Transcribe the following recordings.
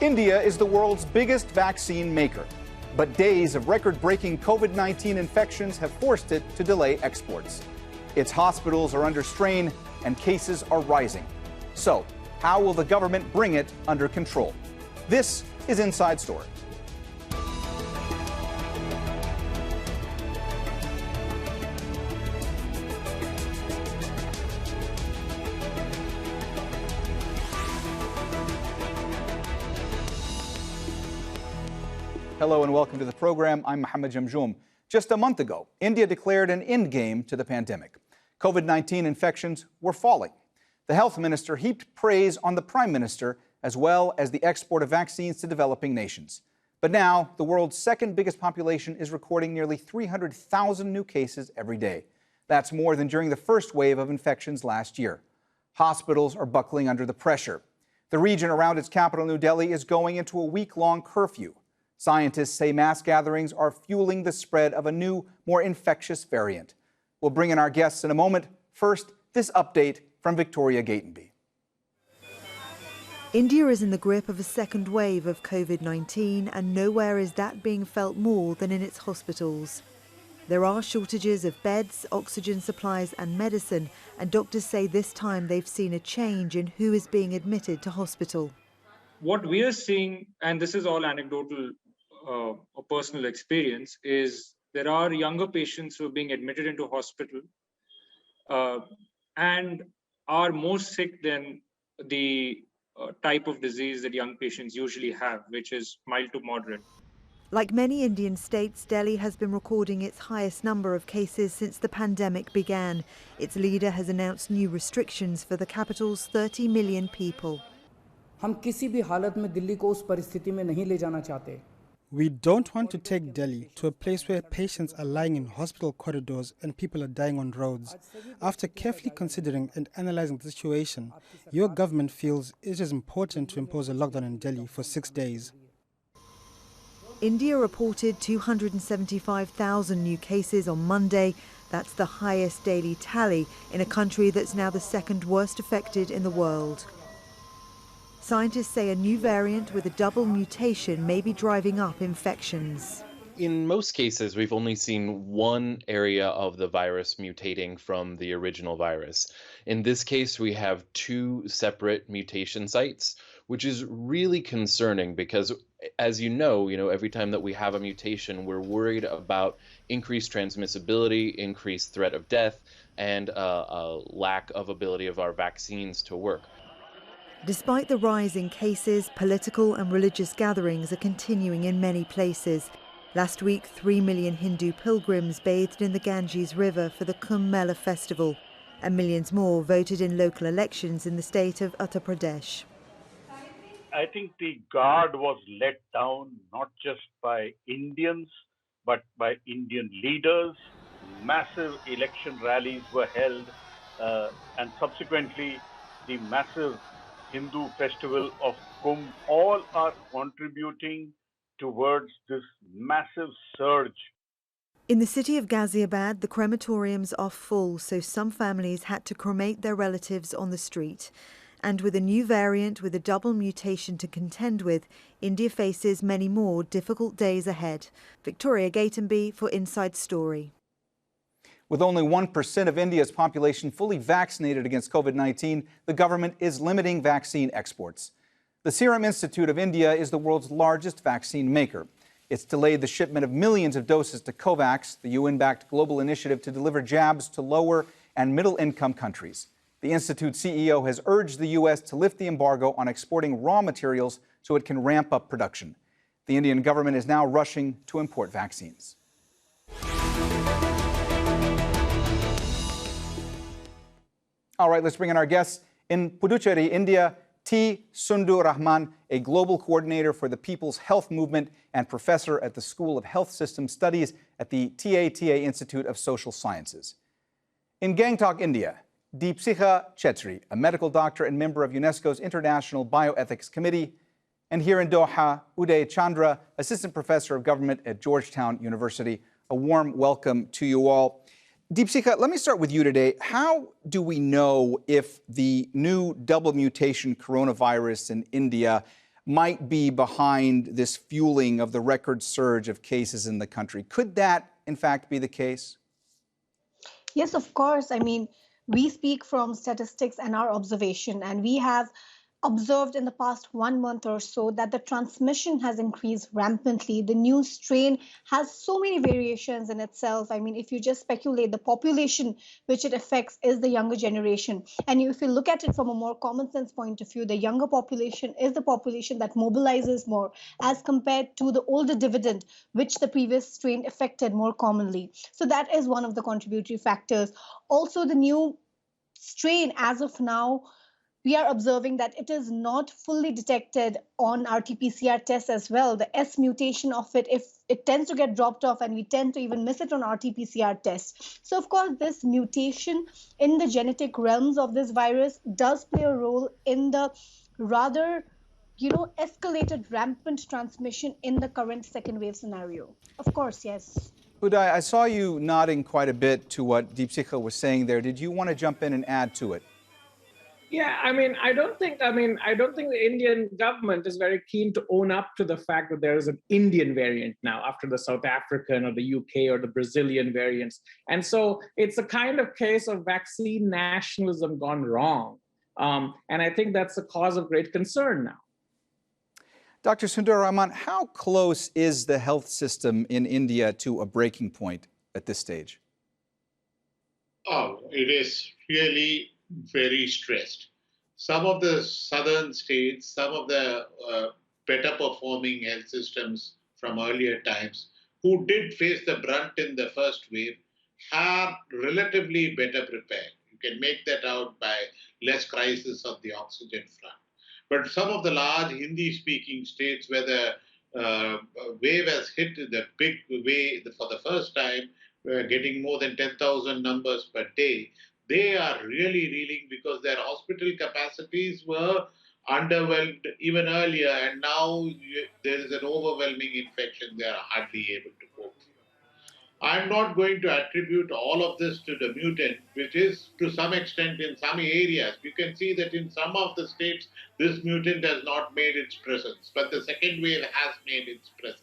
India is the world's biggest vaccine maker, but days of record-breaking COVID-19 infections have forced it to delay exports. Its hospitals are under strain and cases are rising. So, how will the government bring it under control? This is Inside Story. Hello and welcome to the program. I'm Mohammed Jamjoom. Just a month ago, India declared an endgame to the pandemic. COVID-19 infections were falling. The health minister heaped praise on the prime minister as well as the export of vaccines to developing nations. But now, the world's second biggest population is recording nearly 300,000 new cases every day. That's more than during the first wave of infections last year. Hospitals are buckling under the pressure. The region around its capital, New Delhi, is going into a week-long curfew. Scientists say mass gatherings are fueling the spread of a new, more infectious variant. We'll bring in our guests in a moment. First, this update from Victoria Gatenby. India is in the grip of a second wave of COVID-19, and nowhere is that being felt more than in its hospitals. There are shortages of beds, oxygen supplies and medicine, and doctors say this time they've seen a change in who is being admitted to hospital. What we are seeing, and this is all anecdotal or personal experience, is there are younger patients who are being admitted into hospital and are more sick than the type of disease that young patients usually have, which is mild to moderate. Like many Indian states, Delhi has been recording its highest number of cases since the pandemic began. Its leader has announced new restrictions for the capital's 30 million people. हम किसी भी हालत में दिल्ली को उस परिस्थिति में नहीं ले जाना चाहते. We don't want to take Delhi to a place where patients are lying in hospital corridors and people are dying on roads. After carefully considering and analyzing the situation, your government feels it is important to impose a lockdown in Delhi for 6 days. India reported 275,000 new cases on Monday. That's the highest daily tally in a country that's now the second worst affected in the world. Scientists say a new variant with a double mutation may be driving up infections. In most cases, we've only seen one area of the virus mutating from the original virus. In this case, we have two separate mutation sites, which is really concerning because, as you know, every time that we have a mutation, we're worried about increased transmissibility, increased threat of death, and a lack of ability of our vaccines to work. Despite the rise in cases, political and religious gatherings are continuing in many places. Last week, 3 million Hindu pilgrims bathed in the Ganges River for the Kumbh Mela festival, and millions more voted in local elections in the state of Uttar Pradesh. I think the guard was let down not just by Indians, but by Indian leaders. Massive election rallies were held, and subsequently the massive Hindu festival of Kumbh, all are contributing towards this massive surge. In the city of Ghaziabad, the crematoriums are full, so some families had to cremate their relatives on the street. And with a new variant with a double mutation to contend with, India faces many more difficult days ahead. Victoria Gatenby for Inside Story. With only 1% of India's population fully vaccinated against COVID-19, the government is limiting vaccine exports. The Serum Institute of India is the world's largest vaccine maker. It's delayed the shipment of millions of doses to COVAX, the UN-backed global initiative to deliver jabs to lower and middle-income countries. The Institute's CEO has urged the U.S. to lift the embargo on exporting raw materials so it can ramp up production. The Indian government is now rushing to import vaccines. All right, let's bring in our guests. In Puducherry, India, T. Sundararaman, a global coordinator for the People's Health Movement and professor at the School of Health System Studies at the TATA Institute of Social Sciences. In Gangtok, India, Deepsikha Chettri, a medical doctor and member of UNESCO's International Bioethics Committee. And here in Doha, Uday Chandra, assistant professor of government at Georgetown University. A warm welcome to you all. Deepsikha, let me start with you today. How do we know if the new double mutation coronavirus in India might be behind this fueling of the record surge of cases in the country. Could that, in fact, be the case? Yes, of course. I mean, we speak from statistics and our observation, and we have observed in the past 1 month or so that the transmission has increased rampantly. The new strain has so many variations in itself. I mean, if you just speculate, the population which it affects is the younger generation. And if you look at it from a more common sense point of view, the younger population is the population that mobilizes more as compared to the older dividend, which the previous strain affected more commonly. So that is one of the contributory factors. Also, the new strain, as of now, we are observing that it is not fully detected on RT-PCR tests as well. The S mutation of it, if it tends to get dropped off, and we tend to even miss it on RT-PCR tests. So, of course, this mutation in the genetic realms of this virus does play a role in the rather, escalated rampant transmission in the current second wave scenario. Of course, yes. Uday, I saw you nodding quite a bit to what Deepsikha was saying there. Did you want to jump in and add to it? Yeah, I don't think the Indian government is very keen to own up to the fact that there is an Indian variant now after the South African or the UK or the Brazilian variants. And so it's a kind of case of vaccine nationalism gone wrong. And I think that's a cause of great concern now. Dr. Sundararaman, how close is the health system in India to a breaking point at this stage? Oh, it is really very stressed. Some of the southern states, some of the better performing health systems from earlier times who did face the brunt in the first wave are relatively better prepared. You can make that out by less crisis on the oxygen front. But some of the large Hindi-speaking states where the wave has hit the big way for the first time, getting more than 10,000 numbers per day, they are really reeling because their hospital capacities were underwhelmed even earlier, and now there is an overwhelming infection. They are hardly able to cope. I'm not going to attribute all of this to the mutant, which is to some extent in some areas. You can see that in some of the states, this mutant has not made its presence, but the second wave has made its presence.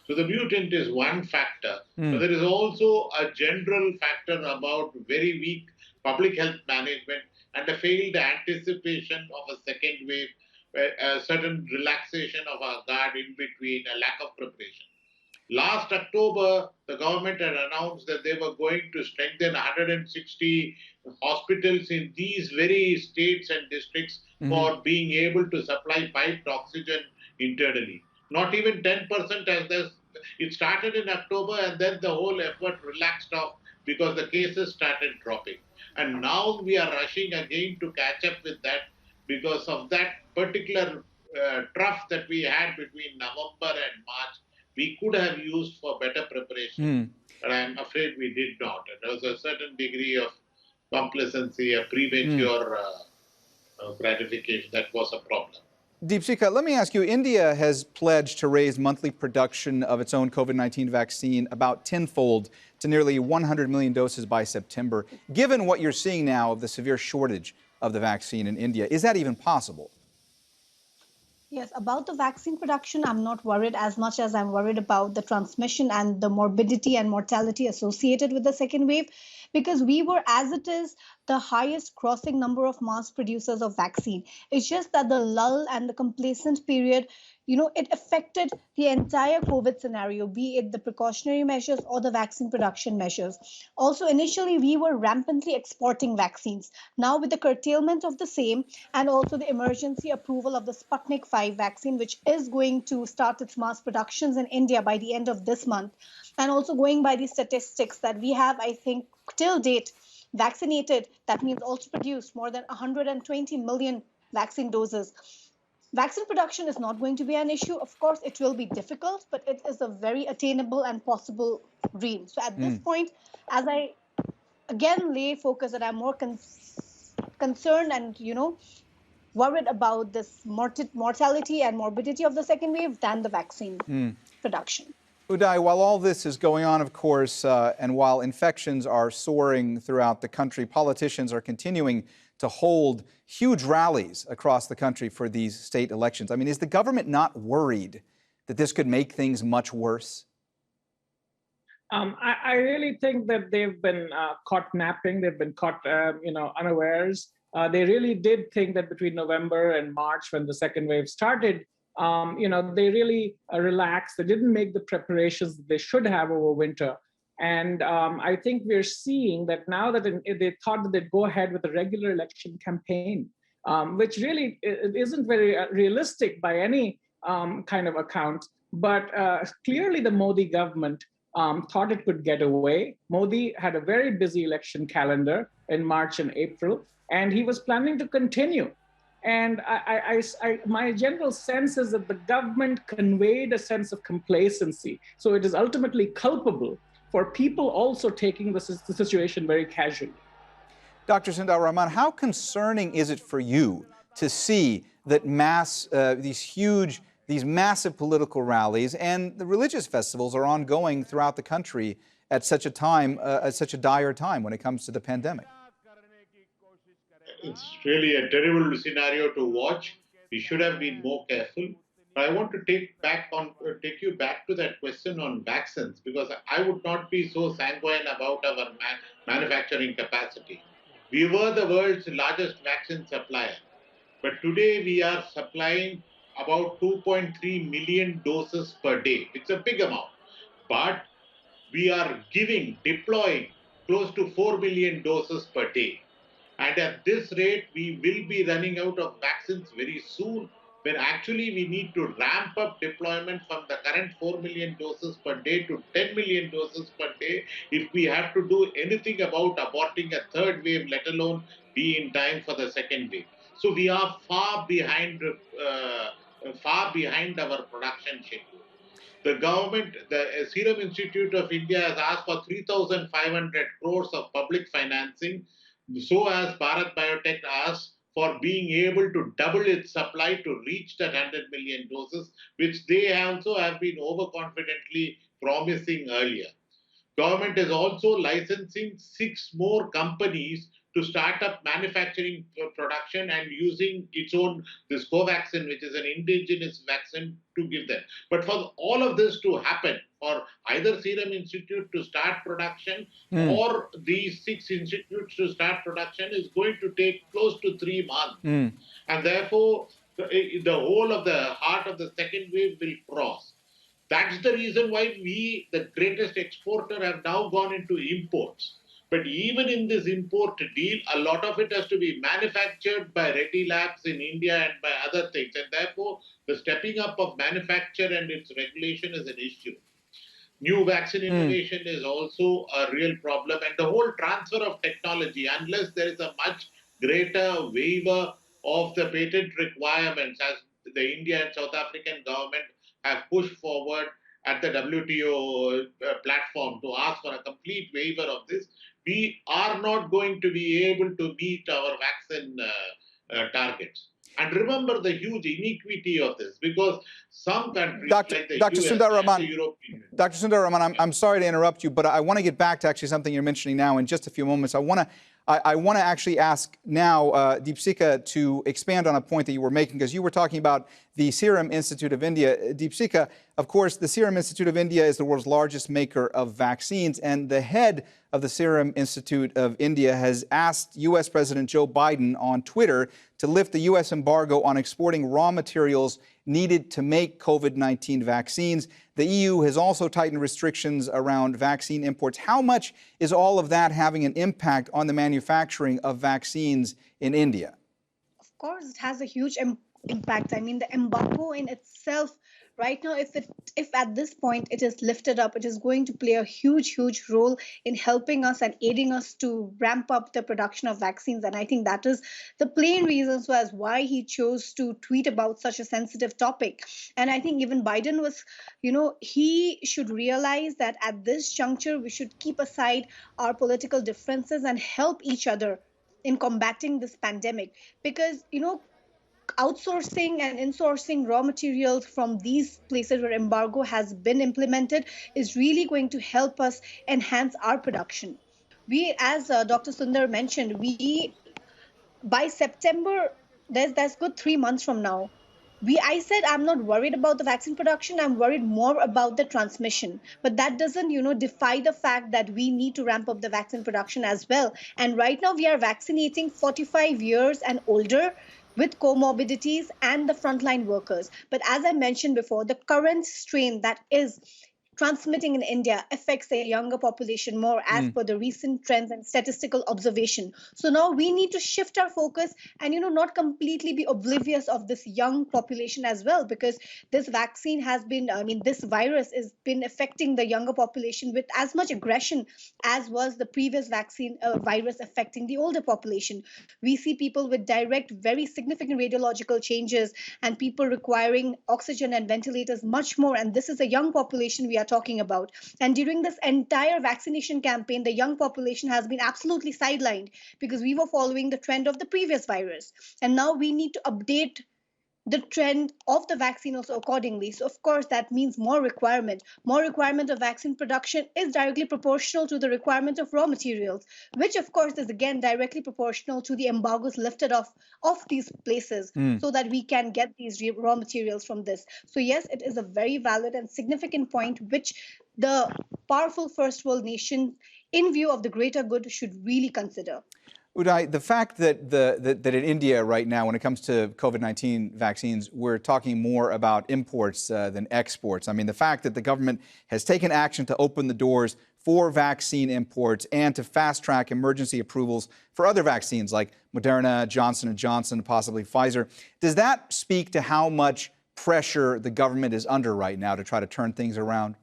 So the mutant is one factor, but there is also a general factor about very weak public health management and a failed anticipation of a second wave, a certain relaxation of our guard in between, a lack of preparation. Last October, the government had announced that they were going to strengthen 160 hospitals in these very states and districts for being able to supply piped oxygen internally. Not even 10% as this. It started in October and then the whole effort relaxed off because the cases started dropping. And now we are rushing again to catch up with that because of that particular trough that we had between November and March. We could have used for better preparation, but I'm afraid we did not. And there was a certain degree of complacency, a premature gratification that was a problem. Deepsikha, let me ask you, India has pledged to raise monthly production of its own COVID-19 vaccine about tenfold to nearly 100 million doses by September. Given what you're seeing now of the severe shortage of the vaccine in India, is that even possible? Yes, about the vaccine production, I'm not worried as much as I'm worried about the transmission and the morbidity and mortality associated with the second wave, because we were, as it is, the highest crossing number of mass producers of vaccine. It's just that the lull and the complacent period, it affected the entire COVID scenario, be it the precautionary measures or the vaccine production measures. Also, initially, we were rampantly exporting vaccines. Now, with the curtailment of the same and also the emergency approval of the Sputnik V vaccine, which is going to start its mass productions in India by the end of this month, and also going by the statistics that we have, I think, till date, vaccinated, that means also produced more than 120 million vaccine doses. Vaccine production is not going to be an issue. Of course, it will be difficult, but it is a very attainable and possible dream. So at this point, as I again lay focus that I'm more concerned and, worried about this mortality and morbidity of the second wave than the vaccine production. Uday, while all this is going on, of course, and while infections are soaring throughout the country, politicians are continuing to hold huge rallies across the country for these state elections. I mean, is the government not worried that this could make things much worse? I really think that they've been caught napping. They've been caught, unawares. They really did think that between November and March, when the second wave started, they really relaxed. They didn't make the preparations that they should have over winter. And I think we're seeing that now that they thought that they'd go ahead with a regular election campaign, which really isn't very realistic by any kind of account. But clearly the Modi government thought it could get away. Modi had a very busy election calendar in March and April, and he was planning to continue. And my general sense is that the government conveyed a sense of complacency. So it is ultimately culpable for people also taking the situation very casually. Dr. Sundararaman, how concerning is it for you to see that these massive political rallies and the religious festivals are ongoing throughout the country at such a time, at such a dire time when it comes to the pandemic? It's really a terrible scenario to watch. We should have been more careful. But I want to take you back to that question on vaccines, because I would not be so sanguine about our manufacturing capacity. We were the world's largest vaccine supplier, but today we are supplying about 2.3 million doses per day. It's a big amount, but we are deploying close to 4 million doses per day. And at this rate, we will be running out of vaccines very soon, when actually we need to ramp up deployment from the current 4 million doses per day to 10 million doses per day if we have to do anything about aborting a third wave, let alone be in time for the second wave. So we are far behind our production schedule. The government, the Serum Institute of India has asked for 3,500 crores of public financing, so as Bharat Biotech asked for being able to double its supply to reach that 100 million doses, which they also have been overconfidently promising earlier. Government is also licensing 6 more companies to start up manufacturing production and using its own, this COVAX, which is an indigenous vaccine, to give them. But for all of this to happen, for either Serum Institute to start production or these 6 institutes to start production, is going to take close to 3 months. And therefore, the whole of the heart of the second wave will cross. That's the reason why we, the greatest exporter, have now gone into imports. But even in this import deal, a lot of it has to be manufactured by Reddy Labs in India and by other things. And therefore, the stepping up of manufacture and its regulation is an issue. New vaccine innovation is also a real problem. And the whole transfer of technology, unless there is a much greater waiver of the patent requirements, as the India and South African government have pushed forward at the WTO platform to ask for a complete waiver of this, we are not going to be able to meet our vaccine targets. And remember the huge iniquity of this, because some countries like the US and the European... Dr. Sundararaman, I'm sorry to interrupt you, but I want to get back to actually something you're mentioning now in just a few moments. I want to actually ask now Deepsikha to expand on a point that you were making, because you were talking about the Serum Institute of India. Deepsikha, of course, the Serum Institute of India is the world's largest maker of vaccines, and the head of the Serum Institute of India has asked U.S. President Joe Biden on Twitter to lift the U.S. embargo on exporting raw materials needed to make COVID-19 vaccines. The EU has also tightened restrictions around vaccine imports. How much is all of that having an impact on the manufacturing of vaccines in India? Of course, it has a huge impact. I mean, the embargo in itself, right now, if at this point it is lifted up, it is going to play a huge role in helping us and aiding us to ramp up the production of vaccines. And I think that is the plain reasons as why he chose to tweet about such a sensitive topic. And I think even Biden was, he should realize that at this juncture, we should keep aside our political differences and help each other in combating this pandemic. Because, outsourcing and insourcing raw materials from these places where embargo has been implemented is really going to help us enhance our production. We, as Dr. Sundar mentioned, we by September, that's good 3 months from now. I said I'm not worried about the vaccine production. I'm worried more about the transmission. But that doesn't, defy the fact that we need to ramp up the vaccine production as well. And right now we are vaccinating 45 years and older with comorbidities and the frontline workers. But as I mentioned before, the current strain that is transmitting in India affects the younger population more as per the recent trends and statistical observation. So now we need to shift our focus and not completely be oblivious of this young population as well, because this vaccine has been, this virus has been affecting the younger population with as much aggression as was the previous vaccine virus affecting the older population. We see people with direct, very significant radiological changes and people requiring oxygen and ventilators much more. And this is a young population we are talking about. And during this entire vaccination campaign, the young population has been absolutely sidelined because we were following the trend of the previous virus. And now we need to update the trend of the vaccine also accordingly. So of course that means more requirement of vaccine production is directly proportional to the requirement of raw materials, which of course is again directly proportional to the embargoes lifted off of these places, so that we can get these raw materials from this. So yes, it is a very valid and significant point which the powerful first world nation, in view of the greater good, should really consider. Uday, the fact that in India right now, when it comes to COVID-19 vaccines, we're talking more about imports than exports. I mean, the fact that the government has taken action to open the doors for vaccine imports and to fast-track emergency approvals for other vaccines like Moderna, Johnson & Johnson, possibly Pfizer, does that speak to how much pressure the government is under right now to try to turn things around?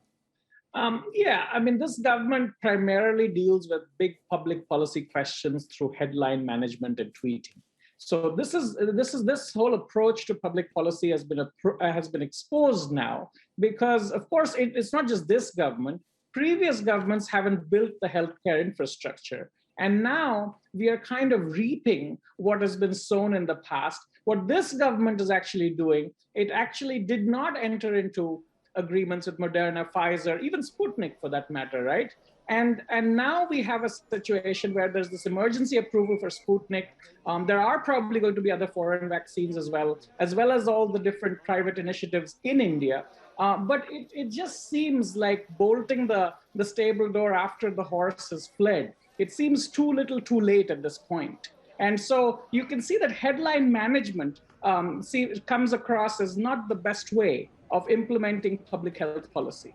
Yeah, I mean, this government primarily deals with big public policy questions through headline management and tweeting. So this whole approach to public policy has been exposed now because, of course, it's not just this government. Previous governments haven't built the healthcare infrastructure, and now we are kind of reaping what has been sown in the past. What this government is actually doing, it actually did not enter into agreements with Moderna, Pfizer, even Sputnik for that matter, right? And now we have a situation where there's this emergency approval for Sputnik. There are probably going to be other foreign vaccines as well as all the different private initiatives in India. But it just seems like bolting the stable door after the horse has fled. It seems too little too late at this point. And so you can see that headline management comes across as not the best way of implementing public health policy.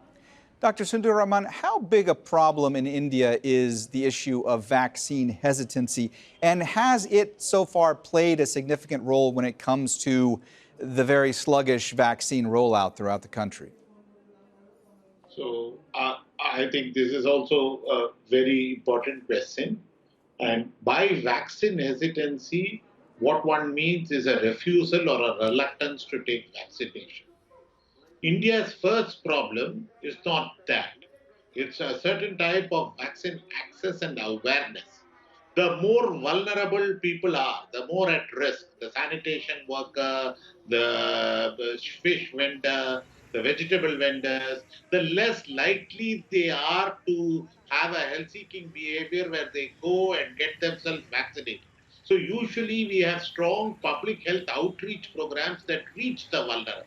Dr. Sundararaman, how big a problem in India is the issue of vaccine hesitancy, and has it so far played a significant role when it comes to the very sluggish vaccine rollout throughout the country? So I think this is also a very important question. And by vaccine hesitancy, what one means is a refusal or a reluctance to take vaccination. India's first problem is not that. It's a certain type of vaccine access and awareness. The more vulnerable people are, the more at risk. The sanitation worker, the fish vendor, the vegetable vendors, the less likely they are to have a health seeking behavior where they go and get themselves vaccinated. So, usually, we have strong public health outreach programs that reach the vulnerable.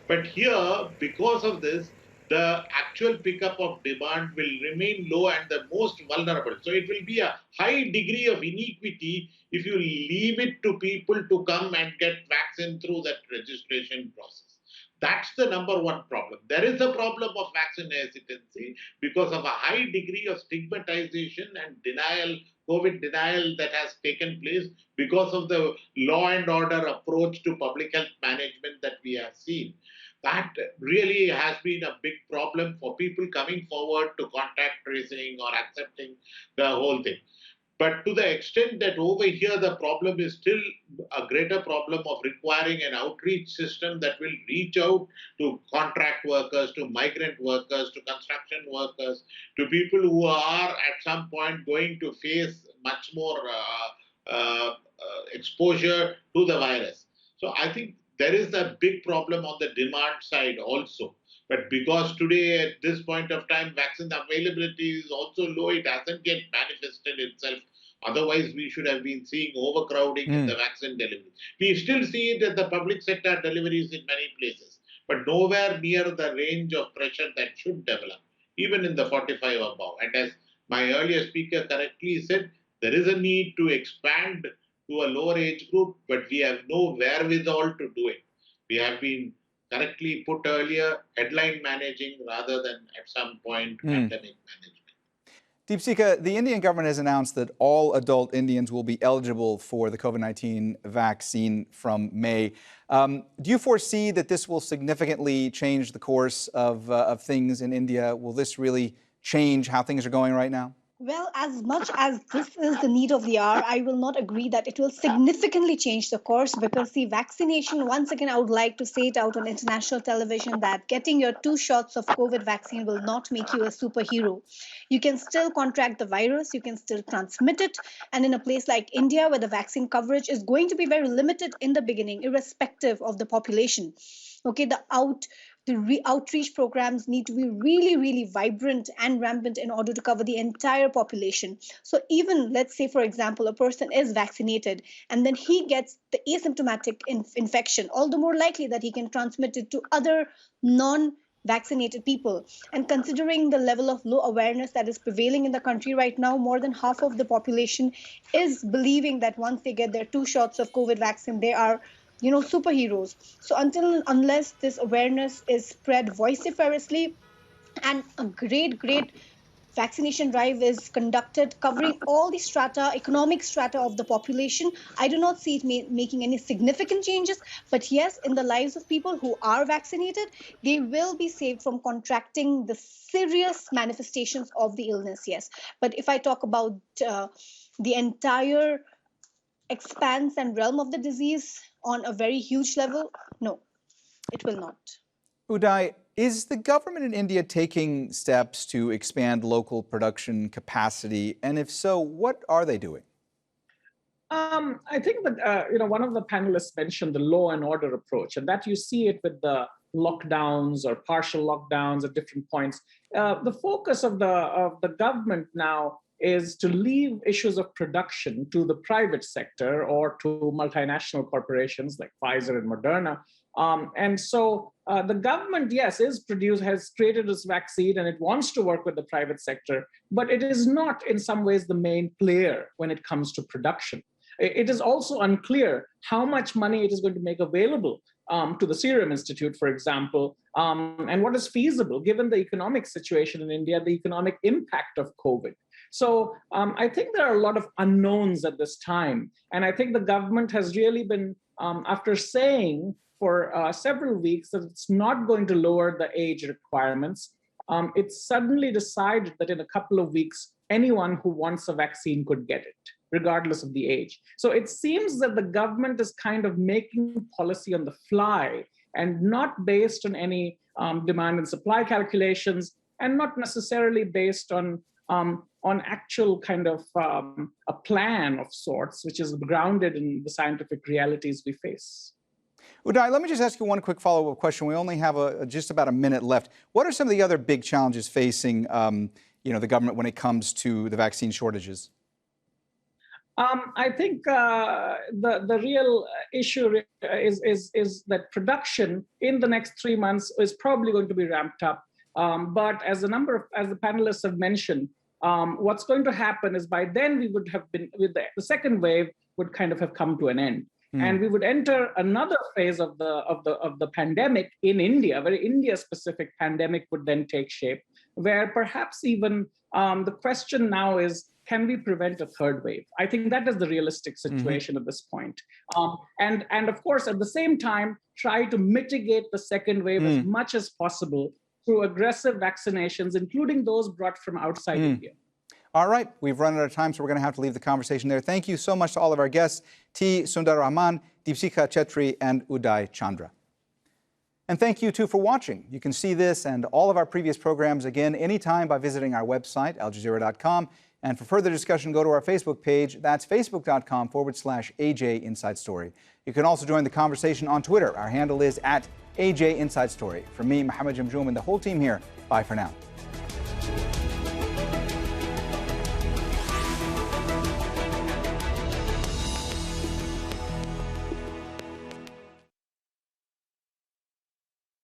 But here, because of this, the actual pickup of demand will remain low and the most vulnerable. So it will be a high degree of inequity if you leave it to people to come and get vaccine through that registration process. That's the number one problem. There is a problem of vaccine hesitancy because of a high degree of stigmatization and denial, COVID denial that has taken place because of the law and order approach to public health management that we have seen. That really has been a big problem for people coming forward to contact tracing or accepting the whole thing. But to the extent that over here the problem is still a greater problem of requiring an outreach system that will reach out to contract workers, to migrant workers, to construction workers, to people who are at some point going to face much more exposure to the virus. So I think there is a big problem on the demand side also. But because today, at this point of time, vaccine availability is also low, it hasn't yet manifested itself Otherwise, we should have been seeing overcrowding in the vaccine delivery. We still see it at the public sector deliveries in many places, but nowhere near the range of pressure that should develop, even in the 45 above. And as my earlier speaker correctly said, there is a need to expand to a lower age group, but we have no wherewithal to do it. We have been correctly put earlier, headline managing rather than at some point pandemic management. Deepsikha, the Indian government has announced that all adult Indians will be eligible for the COVID-19 vaccine from May. Do you foresee that this will significantly change the course of things in India? Will this really change how things are going right now? Well, as much as this is the need of the hour, I will not agree that it will significantly change the course, because the vaccination, once again, I would like to say it out on international television that getting your 2 shots of COVID vaccine will not make you a superhero. You can still contract the virus, you can still transmit it. And in a place like India, where the vaccine coverage is going to be very limited in the beginning, irrespective of the population. Okay, the outreach programs need to be really, really vibrant and rampant in order to cover the entire population. So even, let's say, for example, a person is vaccinated and then he gets the asymptomatic infection, all the more likely that he can transmit it to other non-vaccinated people. And considering the level of low awareness that is prevailing in the country right now, more than half of the population is believing that once they get their 2 shots of COVID vaccine, they are superheroes. So unless this awareness is spread vociferously and a great vaccination drive is conducted covering all the economic strata of the population, I do not see it making any significant changes. But yes, in the lives of people who are vaccinated, they will be saved from contracting the serious manifestations of the illness, yes. But if I talk about the entire expanse and realm of the disease on a very huge level, no, it will not. Uday, is the government in India taking steps to expand local production capacity? And if so, what are they doing? I think that one of the panelists mentioned the law and order approach, and that you see it with the lockdowns or partial lockdowns at different points. The focus of the government now is to leave issues of production to the private sector or to multinational corporations like Pfizer and Moderna. And so the government, yes, has created this vaccine and it wants to work with the private sector, but it is not in some ways the main player when it comes to production. It is also unclear how much money it is going to make available to the Serum Institute, for example, and what is feasible given the economic situation in India, the economic impact of COVID. So I think there are a lot of unknowns at this time. And I think the government has really been, after saying for several weeks that it's not going to lower the age requirements, it's suddenly decided that in a couple of weeks, anyone who wants a vaccine could get it, regardless of the age. So it seems that the government is kind of making policy on the fly and not based on any demand and supply calculations, and not necessarily based on actual kind of a plan of sorts, which is grounded in the scientific realities we face. Uday, let me just ask you one quick follow-up question. We only have just about a minute left. What are some of the other big challenges facing the government when it comes to the vaccine shortages? I think the real issue is that production in the next 3 months is probably going to be ramped up. But as the panelists have mentioned, what's going to happen is by then we would have been with the second wave would kind of have come to an end. And we would enter another phase of the pandemic in India, a very India-specific pandemic would then take shape, where perhaps even the question now is, can we prevent a third wave? I think that is the realistic situation at this point. And of course, at the same time, try to mitigate the second wave as much as possible through aggressive vaccinations, including those brought from outside India. All right, we've run out of time, so we're going to have to leave the conversation there. Thank you so much to all of our guests, T. Sundararaman, Deepsikha, Chettri, and Uday Chandra. And thank you, too, for watching. You can see this and all of our previous programs again anytime by visiting our website, aljazeera.com. And for further discussion, go to our Facebook page. That's facebook.com/AJ Inside Story. You can also join the conversation on Twitter. Our handle is @AJ Inside Story. For me, Mohammed Jamjoom, and the whole team here, bye for now.